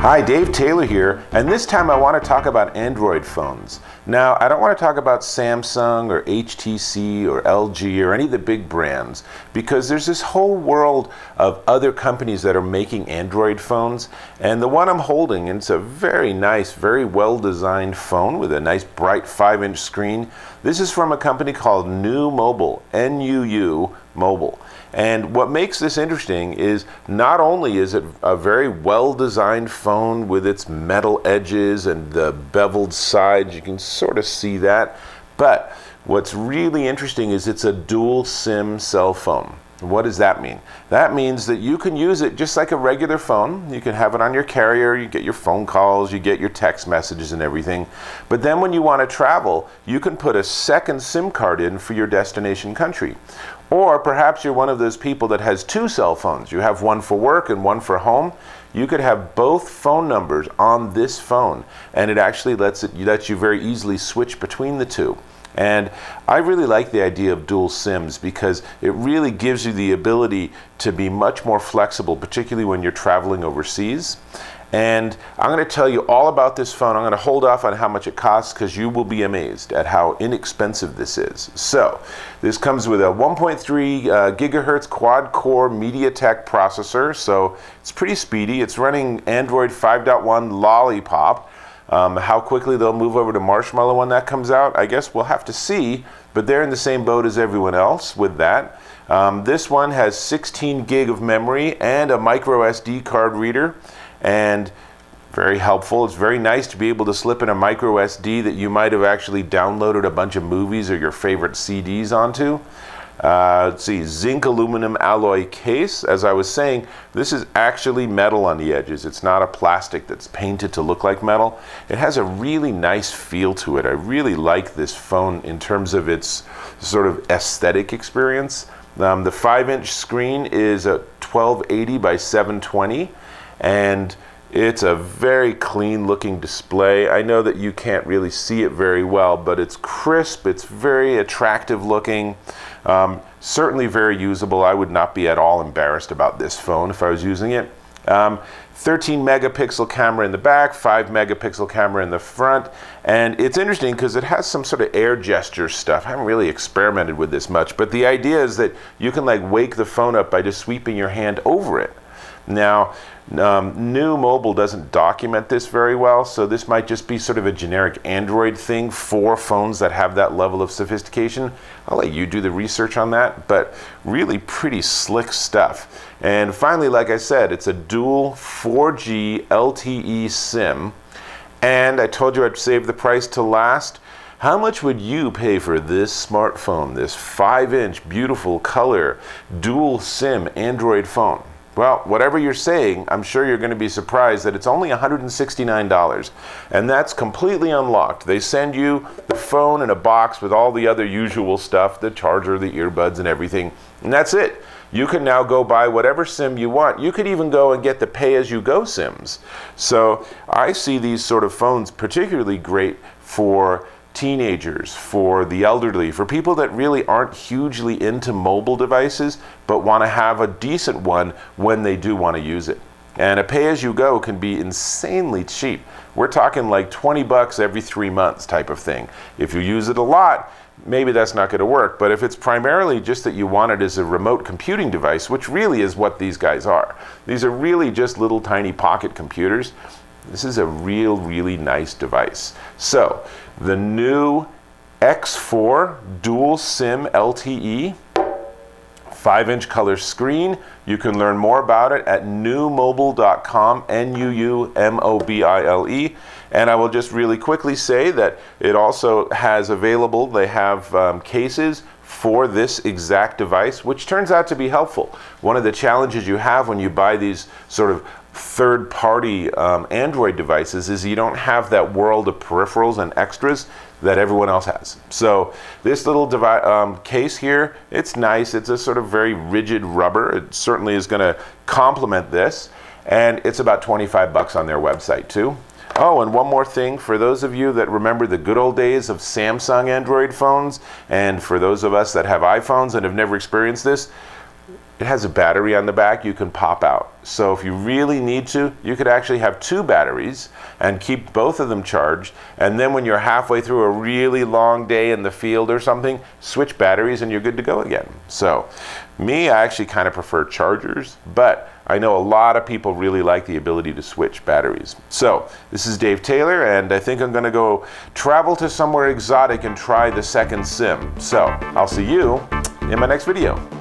Hi, Dave Taylor here, and this time I want to talk about Android phones. Now, I don't want to talk about Samsung or HTC or LG or any of the big brands, because there's this whole world of other companies that are making Android phones, and the one I'm holding, it's a very nice, very well-designed phone with a nice bright 5-inch screen. This is from a company called NUU Mobile, N-U-U Mobile. And what makes this interesting is not only is it a very well-designed phone with its metal edges and the beveled sides, you can sort of see that, but what's really interesting is it's a dual SIM cell phone. What does that mean? That means that you can use it just like a regular phone. You can have it on your carrier, you get your phone calls, you get your text messages and everything. But then when you want to travel, you can put a second SIM card in for your destination country. Or perhaps you're one of those people that has two cell phones. You have one for work and one for home. You could have both phone numbers on this phone, and it actually lets you very easily switch between the two. And I really like the idea of dual SIMs because it really gives you the ability to be much more flexible, particularly when you're traveling overseas. And I'm going to tell you all about this phone. I'm going to hold off on how much it costs because you will be amazed at how inexpensive this is. So, this comes with a 1.3 gigahertz quad-core MediaTek processor, so it's pretty speedy. It's running Android 5.1 Lollipop. How quickly they'll move over to Marshmallow when that comes out, I guess we'll have to see, but they're in the same boat as everyone else with that. This one has 16 gig of memory and a micro SD card reader, and very helpful. It's very nice to be able to slip in a micro SD that you might have actually downloaded a bunch of movies or your favorite CDs onto. Let's see, zinc aluminum alloy case. As I was saying, this is actually metal on the edges. It's not a plastic that's painted to look like metal. It has a really nice feel to it. I really like this phone in terms of its sort of aesthetic experience. The 5-inch screen is a 1280 by 720, and it's a very clean looking display. I know that you can't really see it very well, but it's crisp, it's very attractive looking, certainly very usable. I would not be at all embarrassed about this phone if I was using it. 13 megapixel camera in the back, 5 megapixel camera in the front, and it's interesting because it has some sort of air gesture stuff. I haven't really experimented with this much, but the idea is that you can like wake the phone up by just sweeping your hand over it. Now, NUU Mobile doesn't document this very well, so this might just be sort of a generic Android thing for phones that have that level of sophistication. I'll let you do the research on that, but really pretty slick stuff. And finally, like I said, it's a dual 4G LTE SIM, and I told you I'd save the price to last. How much would you pay for this smartphone, this 5-inch beautiful color dual SIM Android phone? Well, whatever you're saying, I'm sure you're going to be surprised that it's only $169, and that's completely unlocked. They send you the phone in a box with all the other usual stuff, the charger, the earbuds, and everything, and that's it. You can now go buy whatever SIM you want. You could even go and get the pay-as-you-go SIMs. So I see these sort of phones particularly great for teenagers, for the elderly, for people that really aren't hugely into mobile devices but want to have a decent one when they do want to use it. And a pay-as-you-go can be insanely cheap. We're talking like 20 bucks every 3 months type of thing. If you use it a lot, maybe that's not going to work, but if it's primarily just that you want it as a remote computing device, which really is what these guys are. These are really just little tiny pocket computers. This is a really nice device. So, the NUU X4 dual SIM LTE, 5-inch color screen. You can learn more about it at nuumobile.com, N-U-U-M-O-B-I-L-E. And I will just really quickly say that it also has available, they have cases for this exact device, which turns out to be helpful. One of the challenges you have when you buy these sort of third-party Android devices is you don't have that world of peripherals and extras that everyone else has. So this little case here, it's nice. It's a sort of very rigid rubber. It certainly is going to complement this, and it's about 25 bucks on their website too. Oh, and one more thing, for those of you that remember the good old days of Samsung Android phones, and for those of us that have iPhones and have never experienced this, it has a battery on the back you can pop out. So if you really need to, you could actually have 2 batteries and keep both of them charged, and then when you're halfway through a really long day in the field or something, switch batteries and you're good to go again. So me, I actually kind of prefer chargers, but I know a lot of people really like the ability to switch batteries. So this is Dave Taylor, and I think I'm going to go travel to somewhere exotic and try the second sim. So I'll see you in my next video.